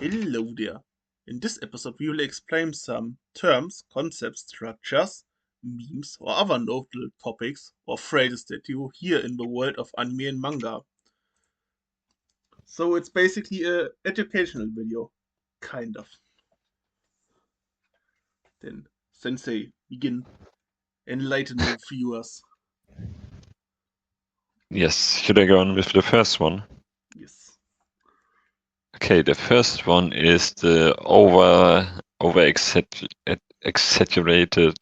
Hello there. In this episode, we will explain some terms, concepts, structures, memes, or other notable topics or phrases that you hear in the world of anime and manga. So it's basically a educational video, kind of. Then, Sensei, begin. Enlighten the viewers. Yes, should I go on with the first one? Yes. Okay, the first one is the exaggerated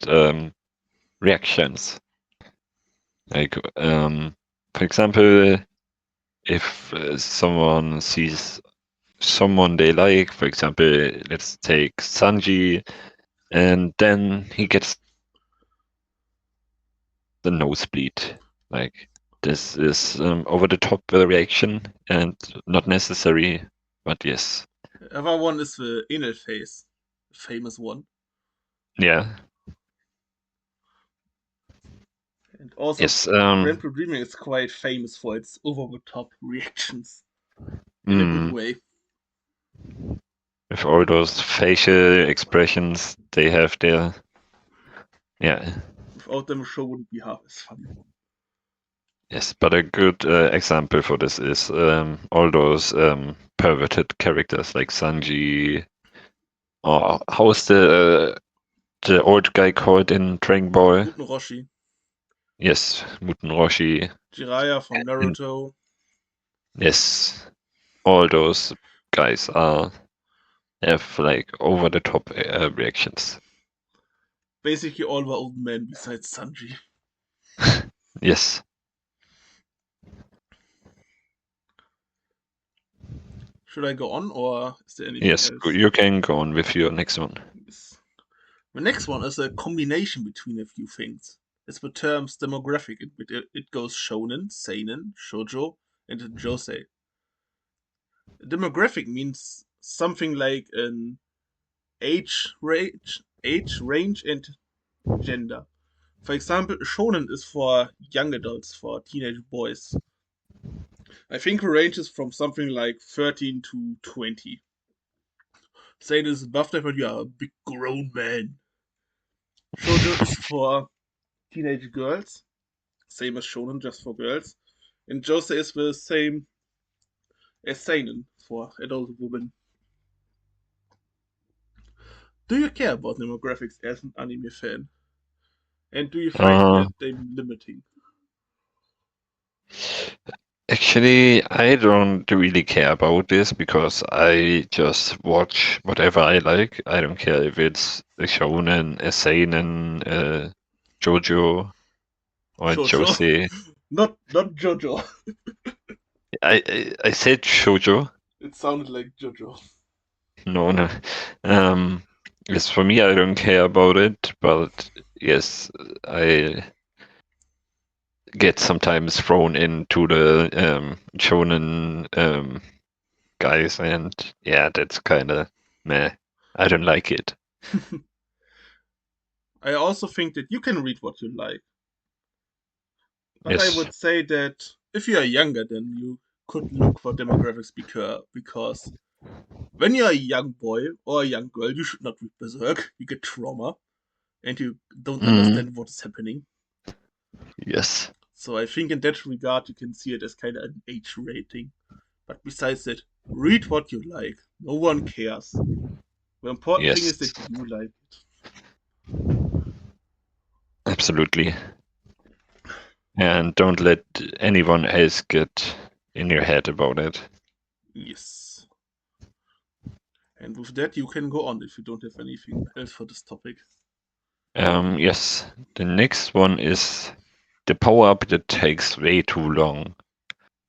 reactions. Like, for example, if someone sees someone they like, for example, let's take Sanji, and then he gets the nosebleed. Like, this is over the top reaction and not necessary, but yes. The other one is the anal face, famous one. Yeah. And also, Yes. Grand Blue Dreaming is quite famous for its over-the-top reactions. In a good way. With all those facial expressions they have there. Yeah. Without them, the show wouldn't be half as funny. Yes, but a good example for this is all those perverted characters like Sanji. Or how's the old guy called in Dragon Ball? Muten Roshi. Yes, Muten Roshi. Jiraiya from Naruto. Yes, all those guys have like over the top reactions. Basically all the old men besides Sanji. Yes. Should I go on, or is there anything Yes, else? you can go on with your next one. Yes. The next one is a combination between a few things. It's the terms demographic. It goes shonen, seinen, shoujo, and josei. Demographic means something like an age range, and gender. For example, shonen is for young adults, for teenage boys. I think the range is from something like 13 to 20. Say this above that, but you are a big grown man. Shoujo is for teenage girls, same as shonen, just for girls. And josei is the same as seinen, for adult women. Do you care about demographics as an anime fan? And do you find them limiting? Actually, I don't really care about this because I just watch whatever I like. I don't care if it's a shonen, a seinen, JoJo, or Shoujo. josei. Not Jojo. I said shoujo. It sounded like Jojo. No. Yes, for me, I don't care about it, but yes, I get sometimes thrown into the shonen guys, and yeah, that's kind of meh. I don't like it. I also think that you can read what you like. But I Yes. would say that if you are younger, then you could look for demographics because when you're a young boy or a young girl, you should not read Berserk. You get trauma and you don't understand what is happening. Yes. So I think in that regard, you can see it as kind of an age rating. But besides that, read what you like. No one cares. The important thing Yes. is that you like it. Absolutely. And don't let anyone else get in your head about it. Yes. And with that, you can go on if you don't have anything else for this topic. Yes. The next one is the power-up that takes way too long.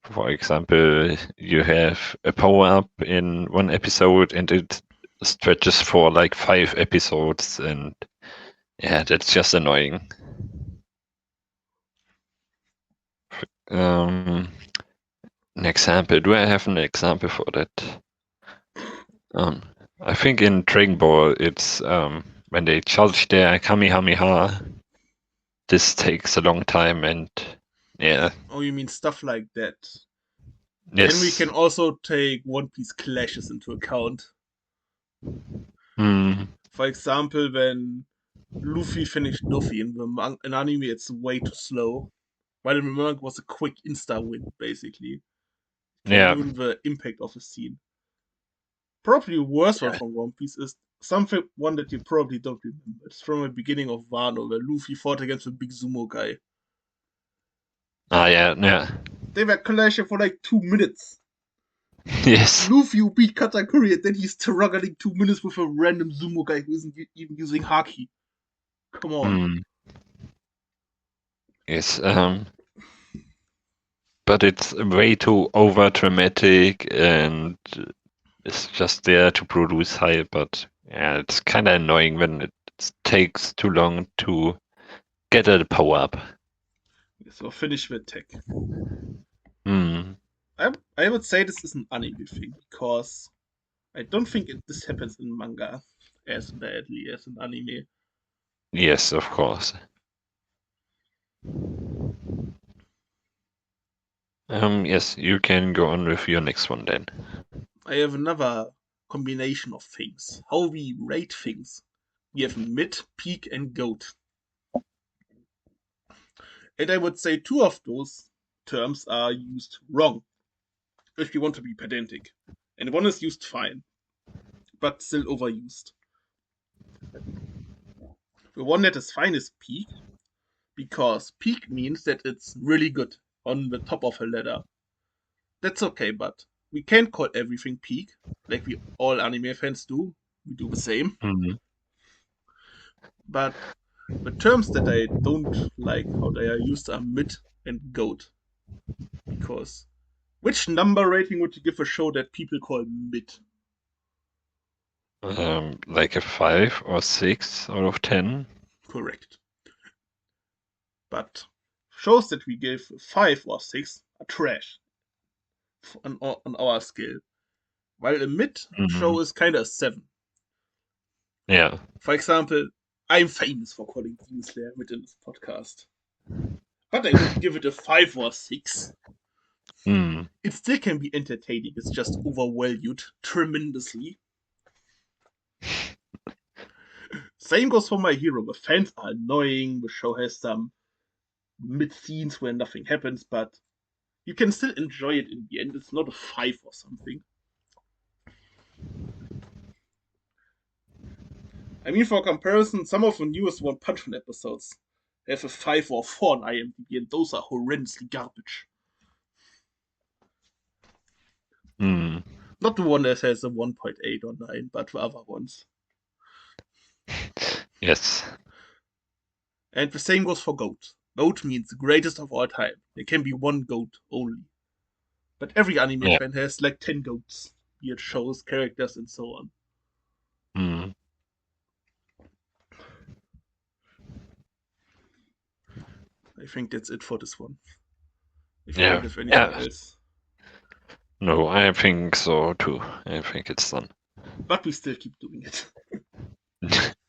For example, you have a power-up in one episode and it stretches for like 5 episodes, and yeah, that's just annoying. An example. Do I have an example for that? I think in Dragon Ball, it's when they charge their Kamehameha. This takes a long time, and yeah. Oh, you mean stuff like that? Then we Yes. can also take One Piece clashes into account. Mm, For example, when Luffy finished Luffy in anime, it's way too slow. While in the manga, it was a quick insta win, basically. Can yeah. ruin the impact of a scene. Probably the worst one from One Piece is something one that you probably don't remember. It's from the beginning of Wano, where Luffy fought against the big sumo guy. Ah, yeah, yeah. They were clashing for like 2 minutes. Yes. Luffy who beat Katakuri, and then he's struggling 2 minutes with a random sumo guy who isn't even using haki. Come on. Mm, yes. But it's way too over dramatic and it's just there to produce hype. But yeah, it's kind of annoying when it takes too long to get a power up. So finish the attack. Mm, I would say this is an anime thing because I don't think this happens in manga as badly as in anime. yes, of course. Yes, you can go on with your next one then. I have another combination of things. How we rate things. We have mid, peak, and goat. And I would say two of those terms are used wrong if you want to be pedantic. And one is used fine, but still overused. The one that is fine is peak, because peak means that it's really good on the top of a ladder. That's okay, but we can't call everything peak, like we all anime fans do. We do the same. Mm, But the terms that I don't like how they are used are mid and goat. Because which number rating would you give a show that people call mid? like a 5 or 6 out of 10. Correct. But shows that we give 5 or 6 are trash on our scale. While a mid Mm, show is kind of a 7. yeah. For example, I'm famous for calling Demon Slayer mid in this podcast. But I wouldn't give it a 5 or 6. Mm, It still can be entertaining, it's just overvalued tremendously. Same goes for My Hero. The fans are annoying, the show has some mid scenes where nothing happens, but you can still enjoy it in the end. It's not a 5 or something. I mean, for comparison, some of the newest One Punch Man episodes have a 5 or 4 on IMDb, and those are horrendously garbage. mm, Not the one that has a 1.8 or 9, but the other ones. yes. And the same goes for GOAT. GOAT means the greatest of all time. There can be one GOAT only. But every anime Yeah. fan has like 10 GOATs, be it shows, characters, and so on. Mm, I think that's it for this one. If you don't yeah. have anything Yeah. else. No, I think so too. I think it's done. But we still keep doing it.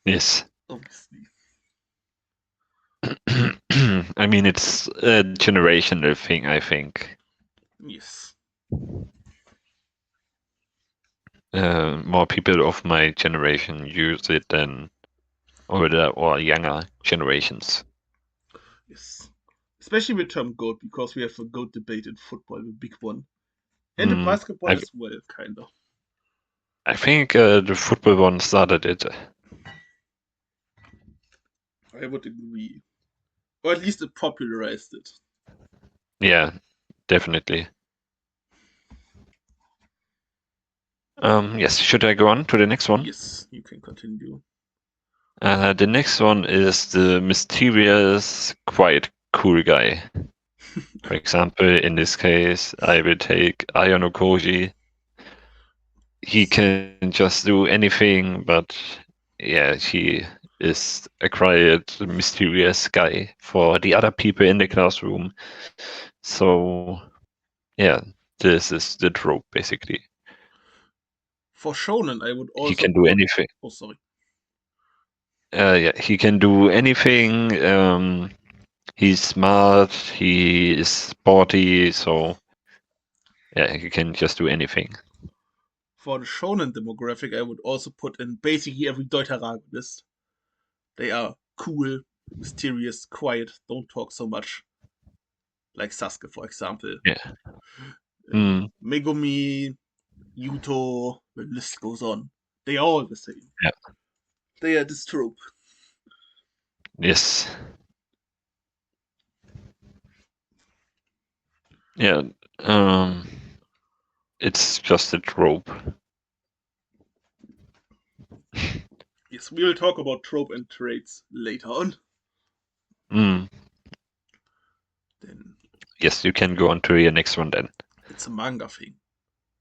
Yes. Obviously. I mean, it's a generational thing, I think. Yes. More people of my generation use it than older or younger generations. Yes. Especially with term GOAT, because we have a GOAT debate in football, the big one. And in Mm, basketball I, as well, kind of. I think the football one started it. I would agree. Or at least it popularized it. Yeah, definitely. Yes, should I go on to the next one? Yes, you can continue. The next one is the mysterious, quiet, cool guy. For example, in this case, I will take Ayano Koji. He can just do anything, but yeah, he is a quiet, mysterious guy for the other people in the classroom. So, yeah, this is the trope basically. For shonen, I would He also can do put. anything. Oh, sorry. Yeah, he can do anything. He's smart. He is sporty. So yeah, he can just do anything. For the shonen demographic, I would also put in basically every Deuteragonist. They are cool, mysterious, quiet, don't talk so much. Like Sasuke, for example. Yeah. Mm. Megumi, Yuto, the list goes on. They are all the same. Yeah. They are this trope. Yes. Yeah. Um. It's just a trope. Yes, we will talk about trope and traits later on. Mm. Then Yes, you can go on to your next one then. it's a manga thing.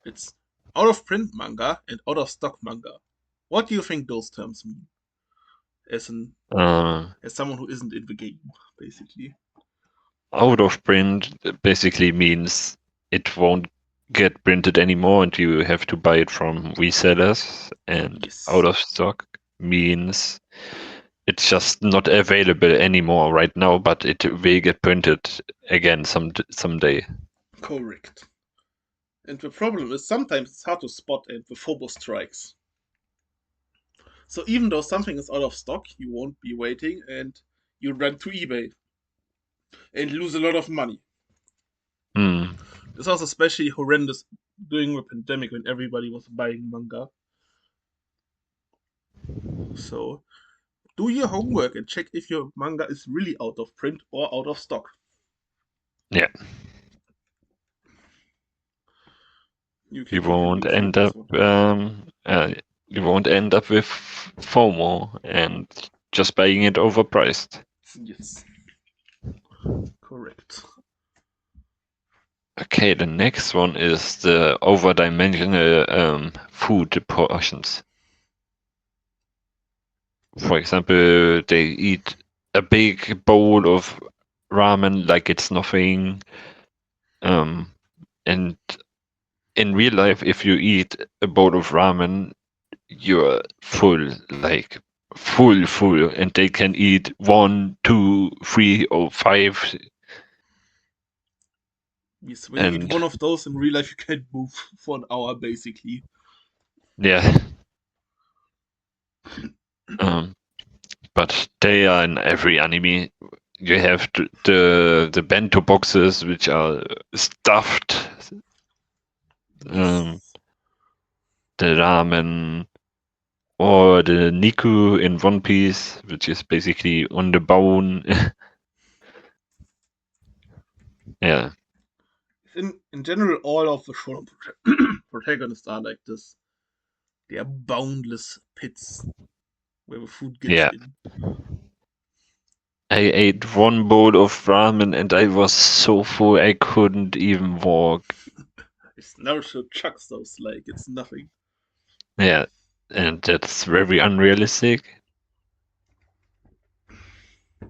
It's out of print manga and out of stock manga. What do you think those terms mean? As an Uh, as someone who isn't in the game, basically. Out of print basically means it won't get printed anymore and you have to buy it from resellers. And out Yes, of stock means it's just not available anymore right now, but it will get printed again someday. correct. And the problem is sometimes it's hard to spot and the FOMO strikes. So even though something is out of stock, you won't be waiting and you run to eBay and lose a lot of money. Hmm. This was especially horrendous during the pandemic when everybody was buying manga. So do your homework and check if your manga is really out of print or out of stock. Yeah, You can you won't continue for the end next up one. you won't end up with FOMO and just buying it overpriced. Yes, correct. Okay, the next one is the overdimensional food portions. For example, they eat a big bowl of ramen like it's nothing. Um, and in real life, if you eat a bowl of ramen, you're full, like full, and they can eat one, two, three, or five. Yes, when you eat And one of those in real life, you can't move for an hour, basically. yeah, um, but they are in every anime. You have the bento boxes which are stuffed. Um, Yes. the ramen or the niku in One Piece, which is basically on the bone. Yeah, In general, all of the shonen protagonists are like this. They are boundless pits where the food gets yeah. in. I ate one bowl of ramen and I was so full I couldn't even walk. It's Naruto chucks those like it's nothing. Yeah, and that's very unrealistic.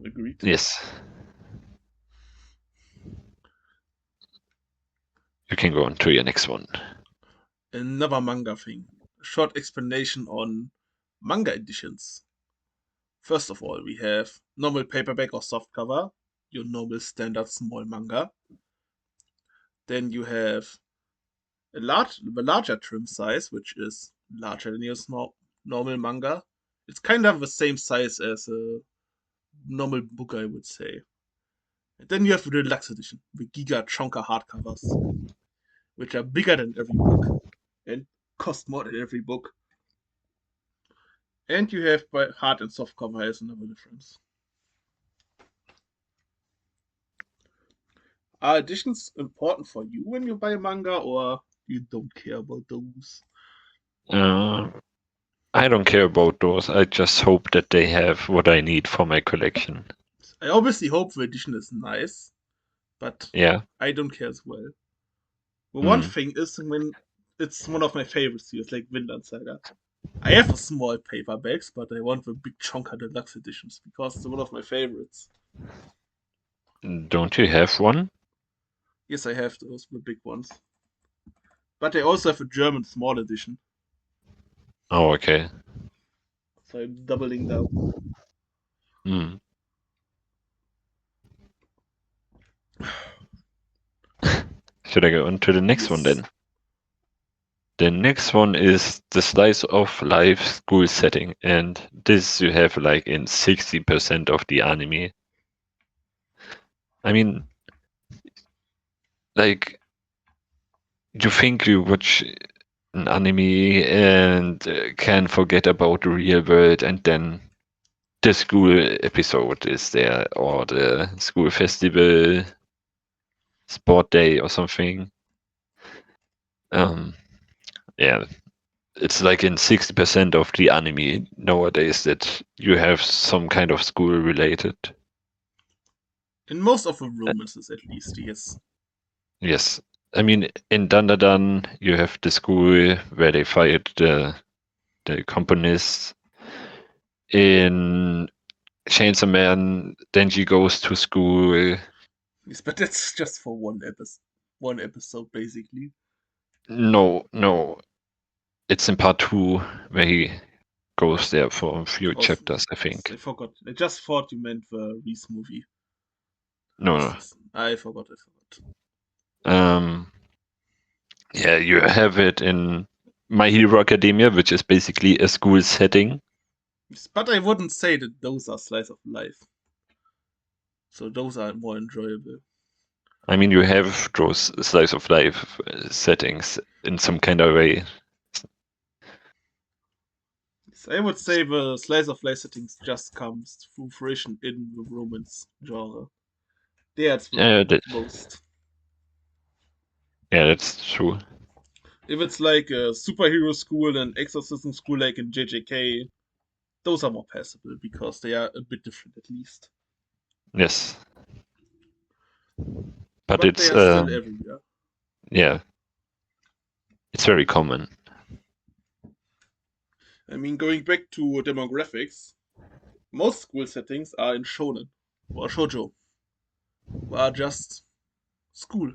Agreed. Yes, you can go on to your next one. Another manga thing. A short explanation on manga editions. First of all, we have normal paperback or softcover, your normal standard small manga. Then you have the larger trim size, which is larger than your normal manga. It's kind of the same size as a normal book, I would say. And then you have the deluxe edition, the Giga Chonka hardcovers, which are bigger than every book and cost more than every book. And you have by hard and soft cover has another difference. Are editions important for you when you buy manga, or you don't care about those? Uh, I don't care about those. I just hope that they have what I need for my collection. I obviously hope the edition is nice, but Yeah. I don't care as well. The one Hmm. thing is when it's one of my favorite series, like Vinland Saga. I have a small paperbacks, but I want the big chunker deluxe editions because it's one of my favorites. Don't you have one? Yes, I have those, the big ones. But I also have a German small edition, Oh, okay. so I'm doubling down. Hmm. Should I go on to the next one Yes. then? The next one is the slice of life school setting, and this you have like in 60% of the anime. I mean, like, you think you watch an anime and can forget about the real world, and then the school episode is there, or the school festival, sport day, or something. Um, yeah, it's like in 60% of the anime nowadays that you have some kind of school related. In most of the romances, at least, yes. Yes. I mean, in Dandadan, you have the school where they fired the companists. In Chainsaw Man, Denji goes to school. Yes, but that's just for one episode, basically. No, no, it's in part two where he goes there for a few Also, chapters, I yes, I think. forgot. I just thought you meant the Reese movie. No, Yes, no. yes. I forgot. I forgot. Um, yeah, you have it in My Hero Academia, which is basically a school setting. Yes, but I wouldn't say that those are slice of life. So those are more enjoyable. I mean, you have those slice of life settings in some kind of way. Yes, I would say the slice of life settings just comes to fruition in the romance genre. That's the Yeah, most. yeah, that's true. If it's like a superhero school and exorcism school like in JJK, those are more passable because they are a bit different at least. Yes, but But they it's are still everywhere. yeah, it's very common. I mean, going back to demographics, most school settings are in shonen or shoujo, who are just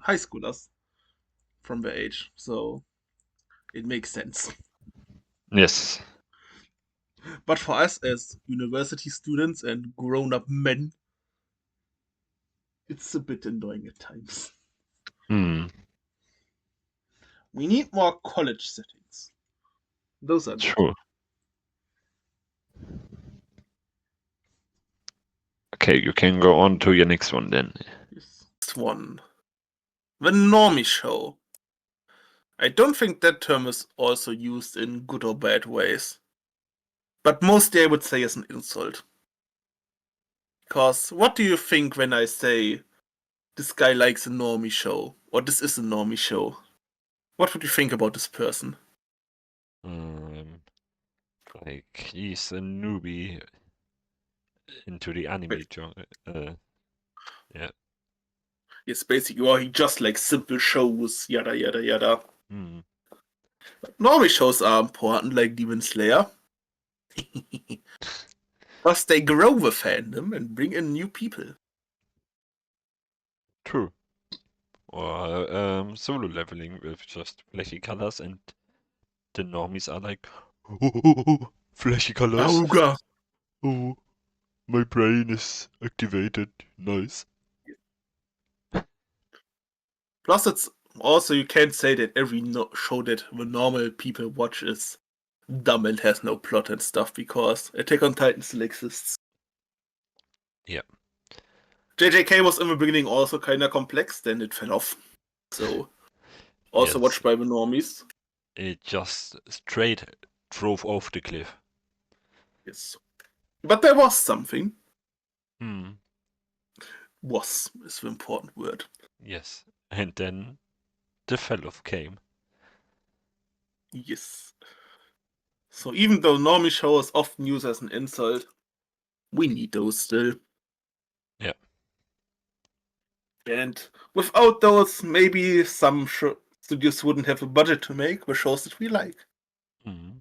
high schoolers from their age. So it makes sense. Yes. But for us as university students and grown up men, it's a bit annoying at times. Hmm. We need more college settings. Those are good. True. Okay, you can go on to your next one then. This one. The normie show. I don't think that term is also used in good or bad ways. But mostly I would say as an insult. Because what do you think when I say this guy likes a normie show? Or this is a normie show? What would you think about this person? Um, like he's a newbie into the anime genre. Yeah. Yes, basically, or he just likes simple shows, yada yada yada. Hmm. Normie shows are important, like Demon Slayer. Because they grow the fandom and bring in new people. True. Or solo leveling with just flashy colors, and the normies are like, oh, flashy colors. Auga! Oh, my brain is activated. Nice. Plus, it's also, you can't say that every show that the normal people watch is dumb and has no plot and stuff, because Attack on Titan still exists. Yeah. JJK was in the beginning also kinda complex, then it fell off. So, also Yes. watched by the normies. It just straight drove off the cliff. Yes. But there was something. Hmm. Was is the important word. Yes. And then the fell-off came. Yes. So even though normie show is often used as an insult, we need those still. Yeah. And without those, maybe some studios wouldn't have a budget to make the shows that we like. Hmm.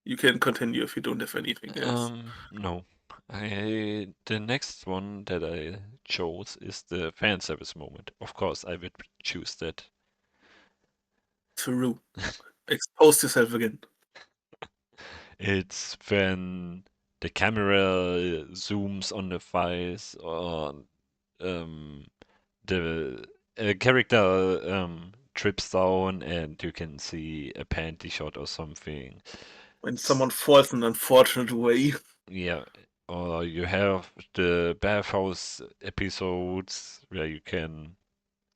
You can continue if you don't have anything else. No. The next one that I chose is the fan service moment. Of course, I would choose that. True. Expose yourself again. It's when the camera zooms on the face, or um, the a character trips down and you can see a panty shot or something. When someone falls in an unfortunate way. Yeah, or you have the bathhouse episodes where you can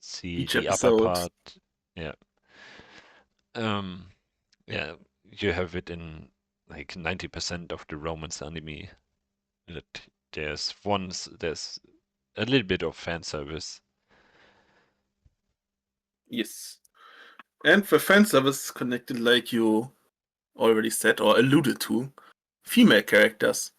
see Each the upper episode. part. Yeah. Um, yeah, you have it in like 90% of the romance anime. That there's a little bit of fan service. Yes. And the fan service is connected, like you already said or alluded to, female characters.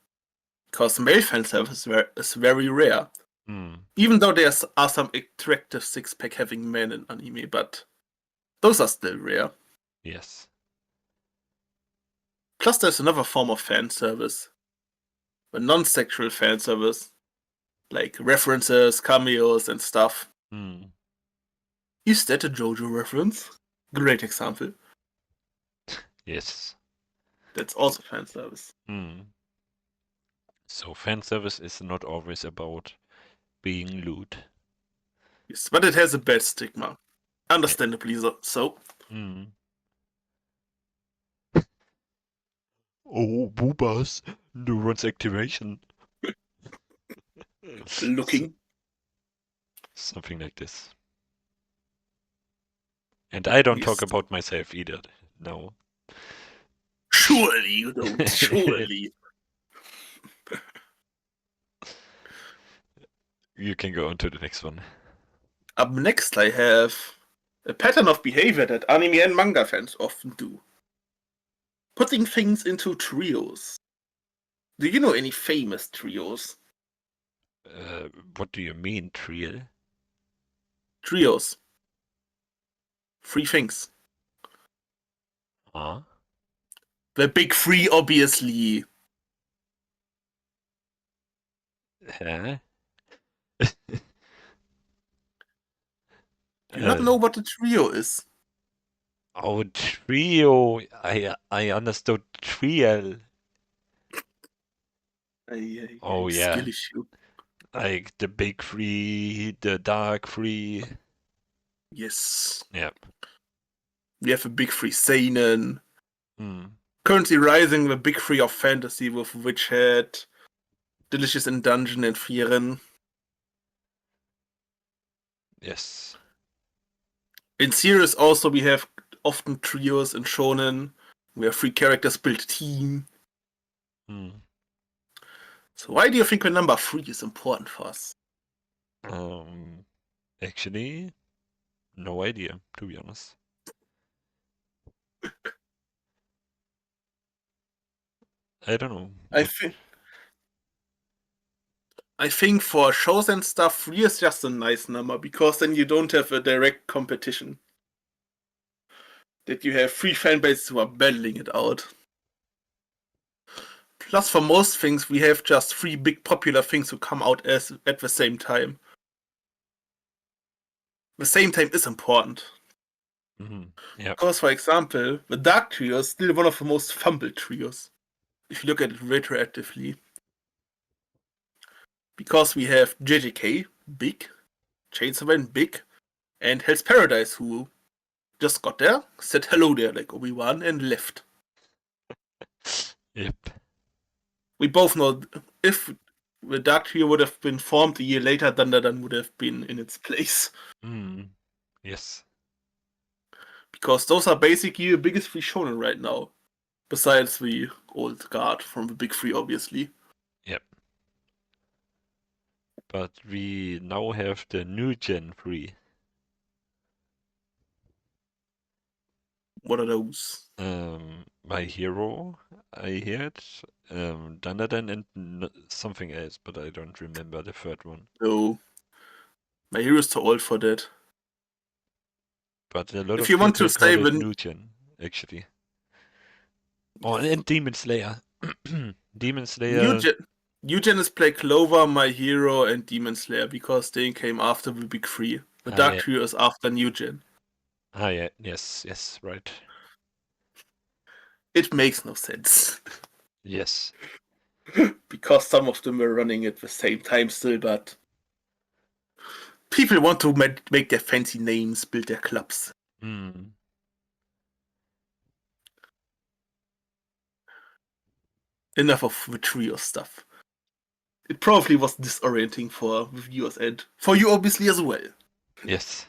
Because male fan service is very rare. Hmm. Even though there are some attractive six pack having men in anime, but those are still rare. Yes. Plus, there's another form of fan service, the non sexual fan service, like references, cameos, and stuff. Hmm. Is that a JoJo reference? Great example. Yes. That's also fan service. Hmm. So fan service is not always about being lewd. Yes, but it has a bad stigma. Yeah. Understandably so. Hmm. Oh, boobas, neurons activation. S- Looking. Something like this. And I don't talk Yes. about myself either. No. Surely you don't. Surely. You can go on to the next one. Up next, I have a pattern of behavior that anime and manga fans often do, putting things into trios. Do you know any famous trios? What do you mean, trio? Trios. Three things. Huh? The big three, obviously. Huh? Do you not know what a trio is? Oh, trio. I understood trio. I Oh skill yeah, issue. like the big three, the dark three. Yes. Yep. We have a big three seinen. Hmm. Currently rising the big three of fantasy with Witch Hat, Delicious in Dungeon, and Frieren. Yes. In series also we have often trios in shonen, where three characters build a team. Hmm. So why do you think the number three is important for us? Um. Actually, no idea, to be honest. I don't know. I What? think I think for shows and stuff, three is just a nice number because then you don't have a direct competition. That you have three fan bases who are battling it out. Plus, for most things, we have just three big popular things who come out as at the same time. The same time is important. Hmm. Yep. Because, for example, the Dark Trio is still one of the most fumbled trios, if you look at it retroactively. Because we have JJK, big, Chainsaw Man, big, and Hell's Paradise, who just got there, said hello there like Obi-Wan, and left. Yep. We both know if the Dark Trio would have been formed a year later, Dandadan would have been in its place. Hmm. Yes. Because those are basically the biggest three shonen right now. Besides the old guard from the big three, obviously. Yep. But we now have the new Gen 3. What are those? My Hero, I heard. Dandadan and something else, but I don't remember the third one. No, my hero's too old for that. But a lot If of you want people to call say it the new Gen, actually. Oh, and Demon Slayer. Demon new Slayer. gen, new gen is Black Clover, My Hero, and Demon Slayer because they came after the big three. The Ah, Dark yeah. Trio is after new gen. Ah, yeah. Yes, yes, right. It makes no sense Yes. because some of them were running at the same time still, but People want to make their fancy names, build their clubs. Mm. Enough of the trio stuff. It probably was disorienting for viewers and for you obviously as well. Yes.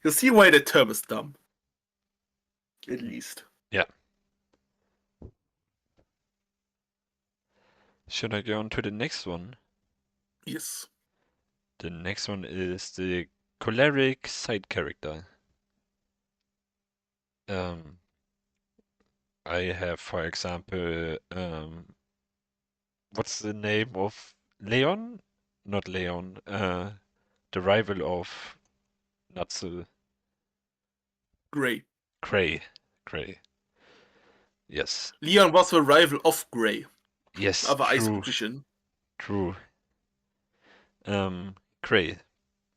You see why the term is dumb. At least. Yeah. Should I go on to the next one? Yes. The next one is the choleric side character. Um, I have, for example, what's the name of Leon? Not Leon. The rival of Natsu. Gray. Gray. Gray. Yes. Leon was the rival of Gray. Yes, Other ice true. magician. True. Gray.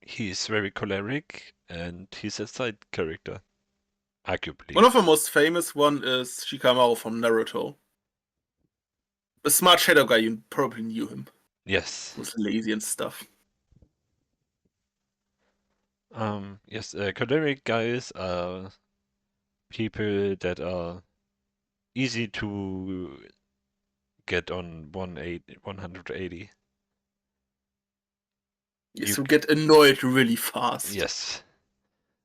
He's very choleric and he's a side character, One arguably. of the most famous one is Shikamaru from Naruto. A smart shadow guy, you probably knew him. Yes. Was lazy and stuff. Yes, choleric guys are people that are easy to get on 180. Yes, You, who get annoyed really fast. yes,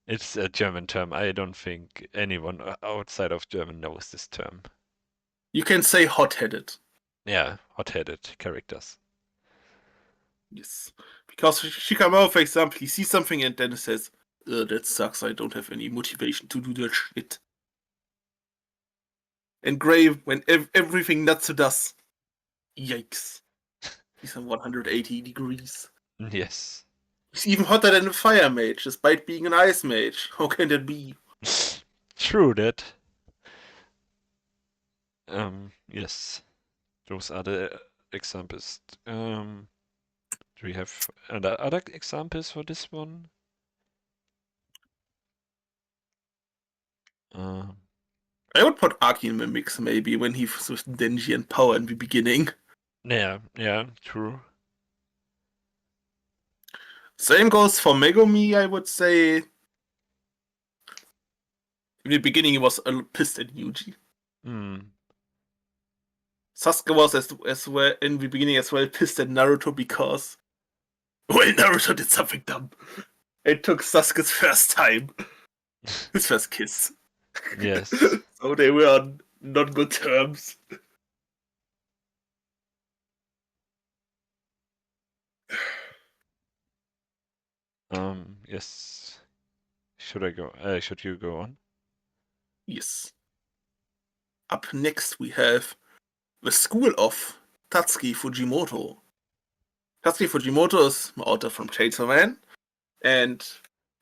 it's a German term. I don't think anyone outside of German knows this term. You can say hot-headed. Yeah, hot-headed characters. Yes. Because Shikamaru, for example, he sees something and then says, that sucks, I don't have any motivation to do that shit. And Gray, when everything Natsu does, yikes. He's on 180 degrees. Yes. He's even hotter than a fire mage, despite being an ice mage. How can that be? True that. Yes. Those are the examples. Do we have other examples for this one? Um, I would put Aki in the mix, maybe, when he was with Denji and Power in the beginning. yeah, true. Same goes for Megumi, I would say. In the beginning, he was pissed at Yuji. Hmm. Sasuke was as well in the beginning as well pissed at Naruto because well Naruto did something dumb. It took Sasuke's first time, his first kiss. Yes. So they were on not good terms. Yes. Should I go? Should you go on? Yes. Up next we have the School of Tatsuki Fujimoto. Tatsuki Fujimoto is an author from Chainsaw Man, and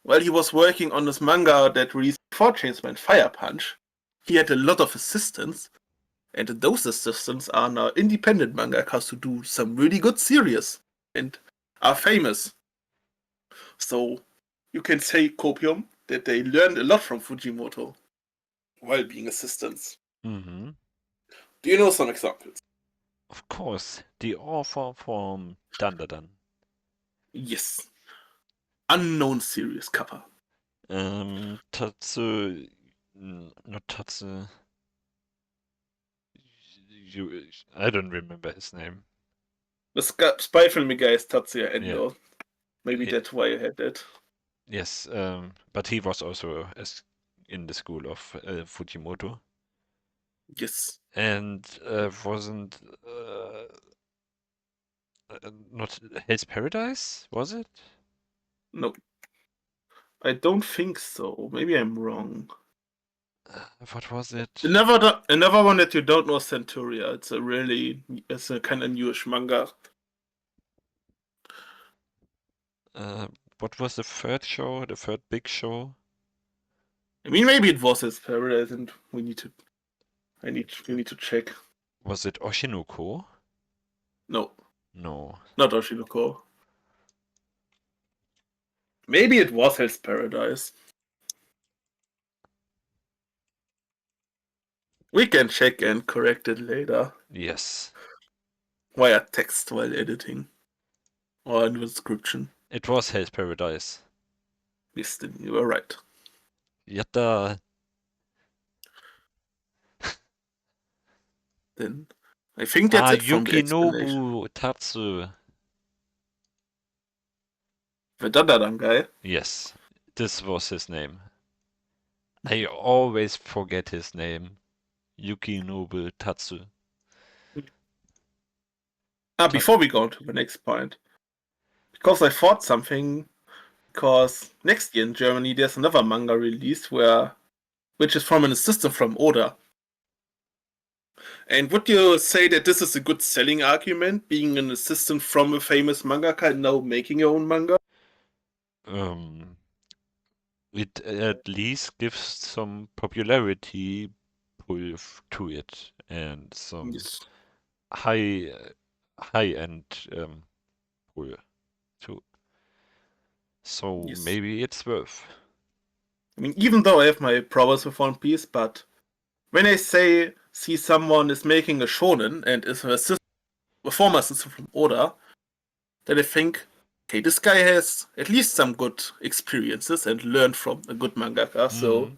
while he was working on this manga that released before Chainsaw Man, Fire Punch, he had a lot of assistants, and those assistants are now independent mangakas who do some really good series and are famous. So you can say copium that they learned a lot from Fujimoto while being assistants. Mm-hmm. Do you know some examples? Of course, the author from Dandadan. Yes. Unknown series cover. Tatsu, not Tatsu. I don't remember his name. The spy film guy is Tatsuya Yeah, Endo. Maybe yeah, that's why you had that. yes. But he was also in the school of Fujimoto, Yes. and wasn't not Hell's Paradise, was it? No, I don't think so. Maybe I'm wrong. What was it? Another one that you don't know is Centuria. It's a kind of newish manga. What was the third show? The third big show? I mean, maybe it was his paradise, and we need to check. Was it Oshinoko? No, No. not Oshinoko. Maybe it was his paradise. We can check and correct it later Yes. via text while editing. or in the description. It was Hell's Paradise. Yes, then you were right. Yatta. Then I think that's Ah, it from the explanation. Yukinobu Tatsu. The Dadadan guy. Yes, this was his name. I always forget his name. Yukinobu Tatsu. Ta Before we go on to the next point, because I thought something, because next year in Germany there's another manga release which is from an assistant from Oda. And would you say that this is a good selling argument, being an assistant from a famous mangaka and now making your own manga? um, it at least gives some popularity pull to it and some Yes. high high end pull too. So Yes. maybe it's worth. I mean, even though I have my problems with One Piece, but when I see someone is making a shonen and is a former assistant from Oda, then I think, okay, this guy has at least some good experiences and learned from a good mangaka, so Mm,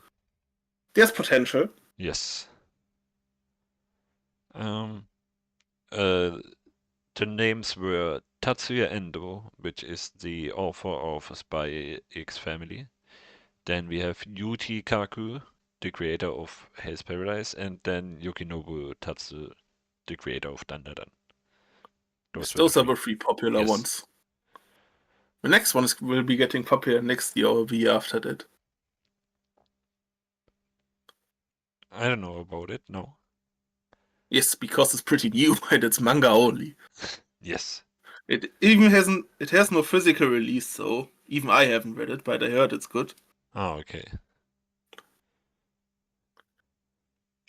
there's potential. yes. Um, uh, the names were Tatsuya Endo, which is the author of Spy X Family. Then we have Yuji Kaku, the creator of Hell's Paradise, and then Yukinobu Tatsu, the creator of Dandadan. Yes, Those were the those are the three. three popular Yes. ones. The next one will be getting popular next year or the year after that. I don't know about it, no. Yes, because it's pretty new and it's manga only. Yes. It has no physical release, so even I haven't read it, but I heard it's good. Ah, okay.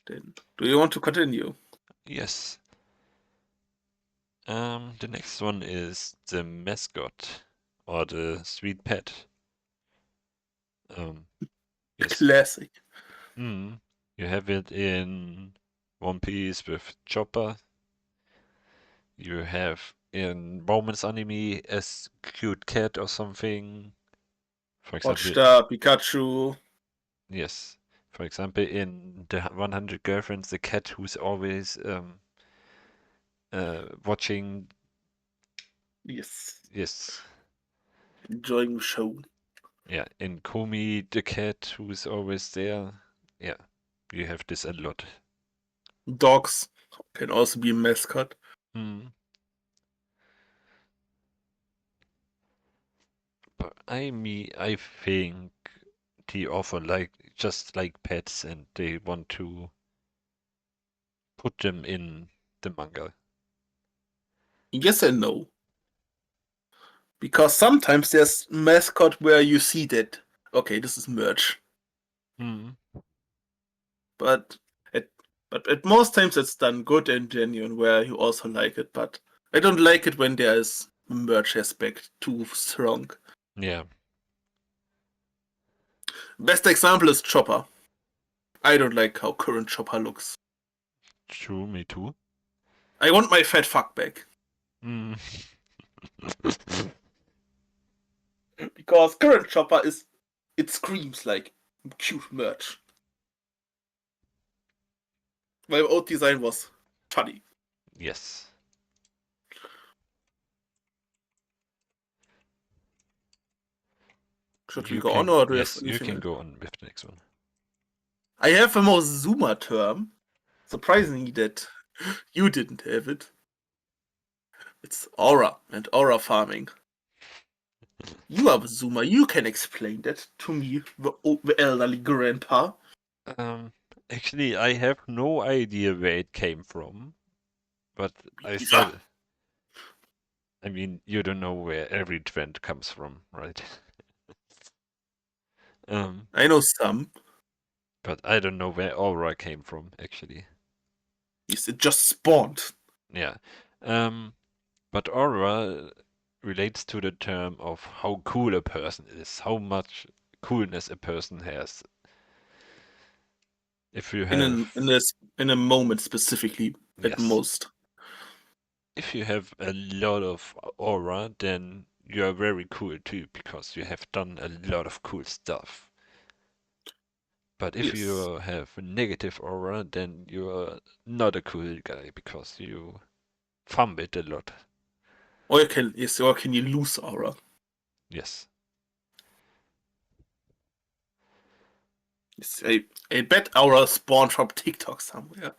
Then do you want to continue? Yes. The next one is the mascot or the sweet pet. Um, yes. Classic. Mm. You have it in One Piece with Chopper. You have in Romance anime as cute cat or something. For example, Rockstar, Pikachu. yes. For example, in the 100 Girlfriends, the cat who's always watching. Yes. Yes, Enjoying the show. yeah. In Komi, the cat who's always there. Yeah, you have this a lot. Dogs can also be a mascot. Hmm. But I think the offer like just like pets, and they want to put them in the manga. Yes and no. Because sometimes there's mascot where you see that, okay, this is merch. Hmm. But at but at most times it's done good and genuine where you also like it, but I don't like it when there is a merch aspect too strong. Yeah. Best example is Chopper. I don't like how current Chopper looks. True. Me too. I want my fat fuck back. Hmm. Because current Chopper it screams like cute merch. My old design was funny. Yes. Should we You go on can. or do you have Yes, you anything can else? go on with the next one. I have a more Zoomer term. Surprisingly that you didn't have it. It's aura and aura farming. You are the Zoomer. You can explain that to me, the elderly grandpa. Um, Actually, I have no idea where it came from, but I Lisa. said, I mean, you don't know where every trend comes from, right? Um, I know some. but I don't know where aura came from, actually. Yes, it just spawned. Yeah. Um, but aura relates to the term of how cool a person is, how much coolness a person has. If you In have, an in this in a moment specifically at yes, most. if you have a lot of aura, then you are very cool too, because you have done a lot of cool stuff. But if Yes. you have a negative aura, then you are not a cool guy because you fumbled a lot. Or can you lose aura? Yes. Yes, I bet aura spawned from TikTok somewhere.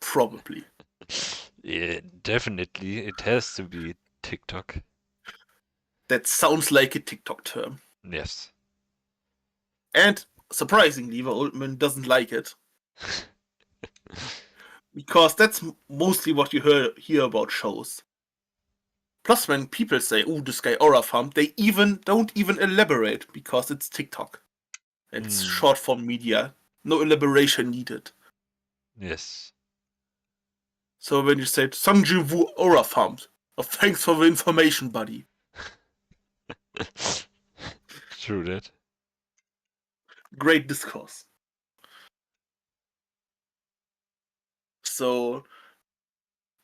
Probably. Yeah, definitely. It has to be TikTok. That sounds like a TikTok term. Yes. And surprisingly, the old man doesn't like it. Because that's mostly what you hear about shows. Plus, when people say, "Oh, this guy aura farmed," they even don't even elaborate because it's TikTok. It's Hmm. short form media. No elaboration needed. Yes. So when you said Sung Jin Woo aura farmed, oh, thanks for the information, buddy. True that. Great discourse. So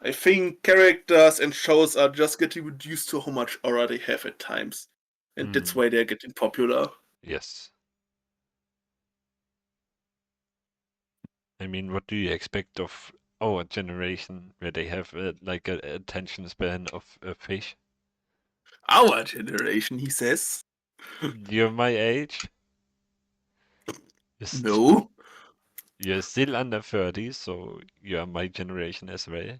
I think characters and shows are just getting reduced to how much aura they have at times. And that's Hmm. why they're getting popular. Yes. I mean, what do you expect of our generation where they have like a attention span of a fish? Our generation, he says. You're my age. You're, st- No. you're still under 30, so you're my generation as well.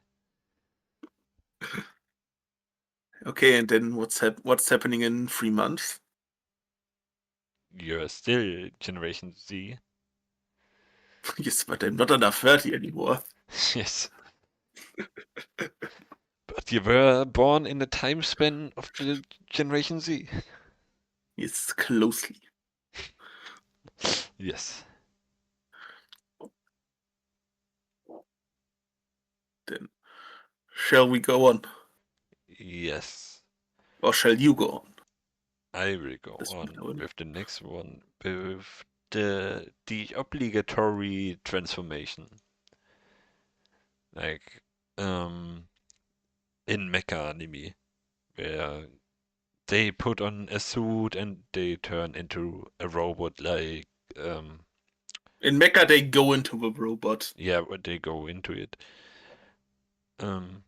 Okay, and then what's happening in 3 months? You're still Generation Z. Yes, but I'm not under 30 anymore. Yes. But you were born in the time span of the Generation Z. Yes, closely. Yes. Then shall we go on? Yes. Or shall you go on? I will go This on one. with the next one with the obligatory transformation. Like in mecha anime, where they put on a suit and they turn into a robot like In Mecha, they go into the robot. yeah, when they go into it. Um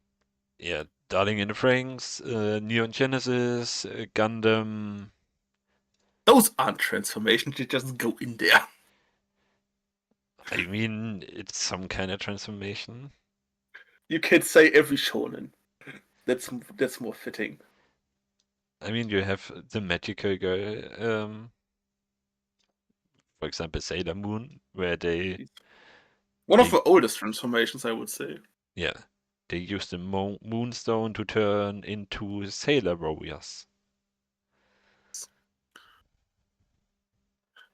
yeah, Darling in the Franxx, Neon Genesis, Gundam. Those aren't transformations, they just go in there. I mean, it's some kind of transformation. You can say every shonen. That's more fitting. I mean, you have the magical girl, for example, Sailor Moon, where One of they the oldest transformations, I would say. yeah, they use the Moonstone to turn into sailor warriors.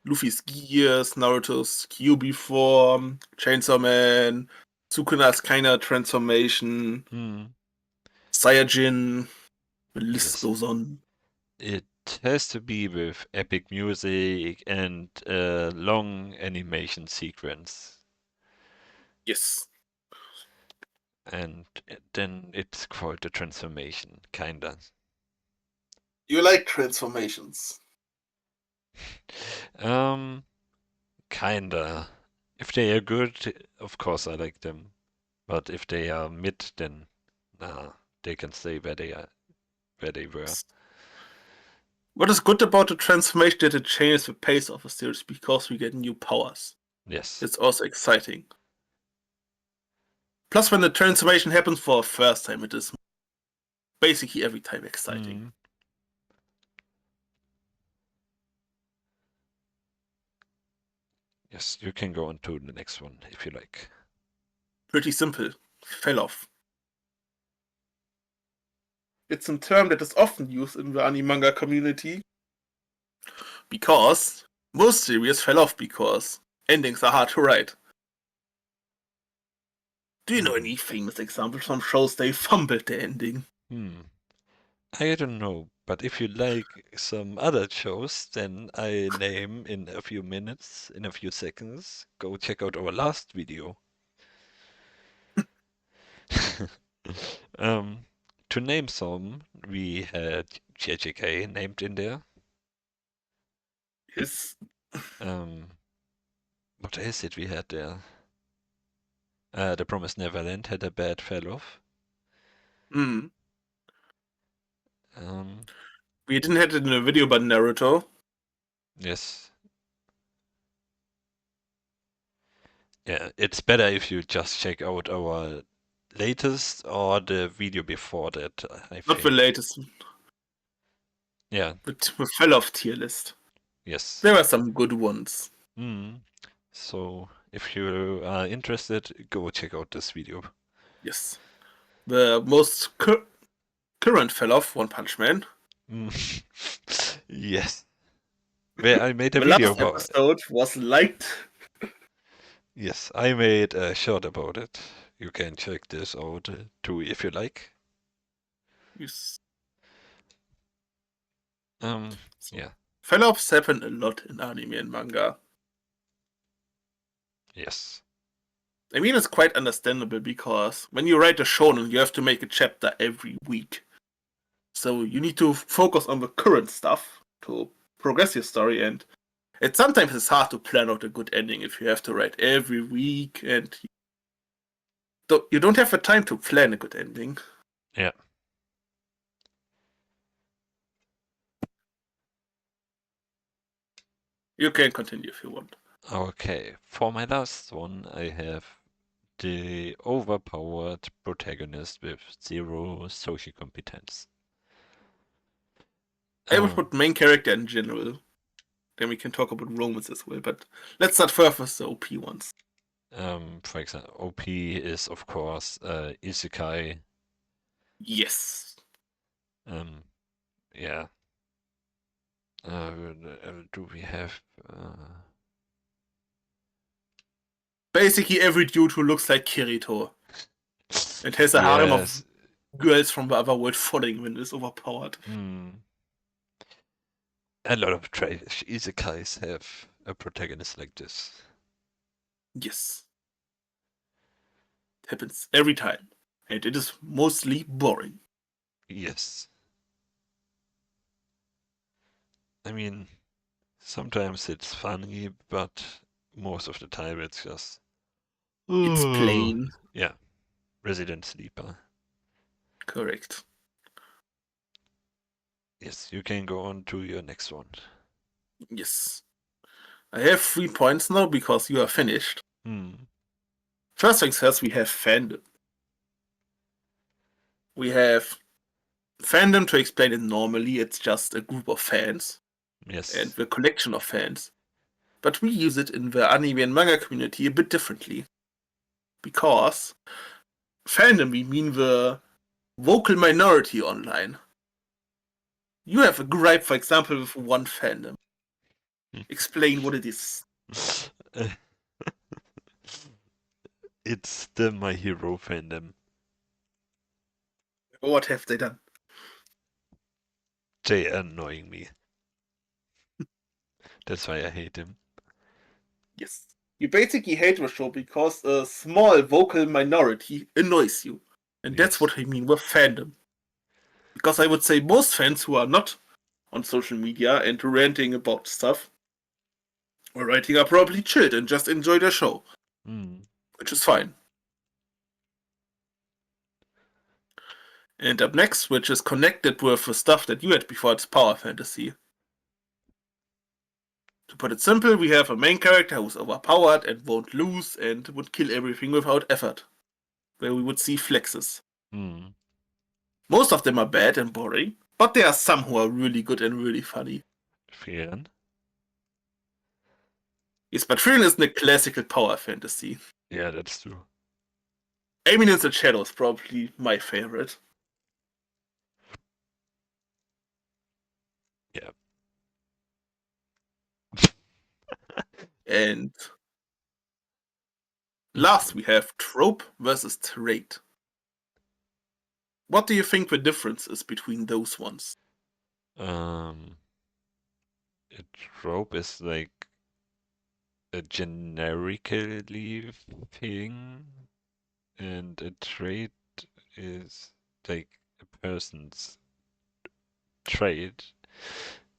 Luffy's gears, Naruto's Kyuubi form, Chainsaw Man, Sukuna's Kaina transformation, Hmm. Saiyajin. The list Yes, goes on. it has to be with epic music and a long animation sequence, Yes. and then it's called a transformation, kinda. You like transformations. Um, kinda. If they are good, of course I like them. But if they are mid, then nah, they can stay where they were. What is good about the transformation that it changes the pace of the series because we get new powers. Yes. It's also exciting. Plus, when the transformation happens for the first time, it is basically every time exciting. Mm, yes, you can go on to the next one if you like. Pretty simple. Fell off. It's a term that is often used in the anime manga community because most series fell off because endings are hard to write. Do you know Hmm. any famous examples from shows they fumbled the ending? Hmm. I don't know, but if you like some other shows, then I name in a few minutes, in a few seconds. Go check out our last video. Um, to name some, we had JJK named in there. Yes. Um, what is it we had there? The Promised Neverland had a bad fell off. Mm. Um, We didn't have it in a video about Naruto. yes. Yeah, it's better if you just check out our latest or the video before that, I Not the think. latest, Yeah, but the fell off tier list. yes. There were some good ones. Mm. So if you are interested, go check out this video. Yes. The most current fell off, One Punch Man. Mm. Yes. Where I made a The video last about it. episode was liked. Yes, I made a short about it. You can check this out too if you like. Yes. Um, So, yeah, fell offs happen a lot in anime and manga. yes. I mean, it's quite understandable because when you write a shonen, you have to make a chapter every week. So you need to focus on the current stuff to progress your story, and it sometimes is hard to plan out a good ending if you have to write every week and you don't have the time to plan a good ending. Yeah. You can continue if you want. Okay, for my last one, I have the overpowered protagonist with zero social competence. I would Um, put main character in general. Then we can talk about romance as well, but let's start first with the OP ones. for example, OP is of course Isekai. Yes. Um, yeah. Do we have? Basically every dude who looks like Kirito and has a harem of Yes. girls from the other world following him is overpowered. Hmm. A lot of trash isekais have a protagonist like this. Yes. It happens every time. And it is mostly boring. Yes. I mean, sometimes it's funny, but most of the time it's just, It's oh, plain. yeah, Resident Sleeper. Correct. Yes, you can go on to your next one. Yes. I have 3 points now because you are finished. Hmm. First things first, we have fandom. We have fandom, to explain it normally, it's just a group of fans and Yes. the collection of fans. But we use it in the anime and manga community a bit differently. Because fandom, we mean the vocal minority online. You have a gripe, for example, with one fandom. Explain what it is. It's the My Hero fandom. What have they done? They are annoying me. That's why I hate them. Yes. You basically hate the show because a small vocal minority annoys you. And that's Yes. what I mean with fandom. Because I would say most fans who are not on social media and ranting about stuff or writing are probably chilled and just enjoy their show, Hmm. which is fine. And up next, which is connected with the stuff that you had before, it's power fantasy. To put it simple, we have a main character who's overpowered and won't lose and would kill everything without effort, where we would see flexes. Hmm. Most of them are bad and boring, but there are some who are really good and really funny. Frieren. Yes, but Frieren isn't a classical power fantasy. Yeah, that's true. Eminence and Shadow is probably my favorite. Yeah. And last we have Trope versus Trait. What do you think the difference is between those ones? Um, a trope is like a generically thing, and a trait is like a person's trait,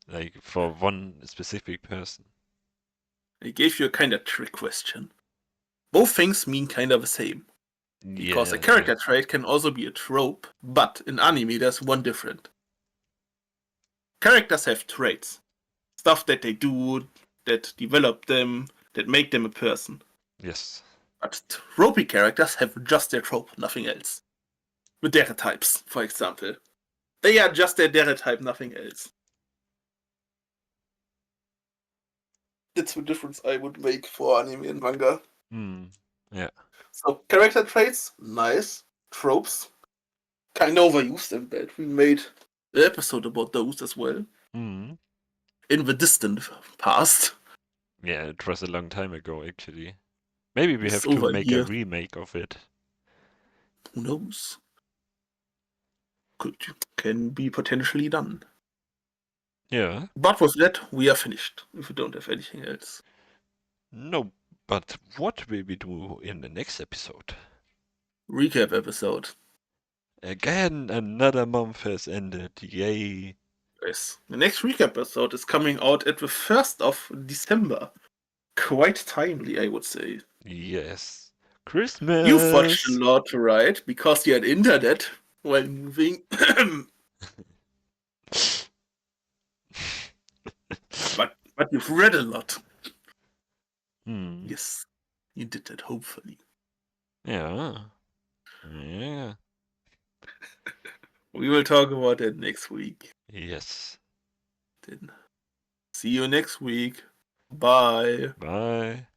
like for one specific person. I gave you a kind of trick question. Both things mean kind of the same. Because a Yeah, character yeah. trait can also be a trope, but in anime there's one different. Characters have traits. Stuff that they do, that develop them, that make them a person. Yes. But tropey characters have just their trope, nothing else. With types, for example. They are just their type, nothing else. That's the difference I would make for anime and manga. Yeah. So character traits, nice. Tropes, kind of overused and bad. We made an episode about those as well. Mm. In the distant past. Yeah, it was a long time ago, actually. Maybe we It's have to over a make a year. remake of it. Who knows? Can be potentially done. Yeah. But with that, we are finished. If we don't have anything else. No, but what will we do in the next episode? Recap episode. Again, another month has ended. Yay. Yes. The next recap episode is coming out at the 1st of December. Quite timely, I would say. Yes. You've watched a Christmas! lot, right? Because you had internet while moving. but you've read a lot. Hmm. Yes, you did that, hopefully. Yeah. Yeah. We will talk about that next week. Yes. Then see you next week. Bye. Bye.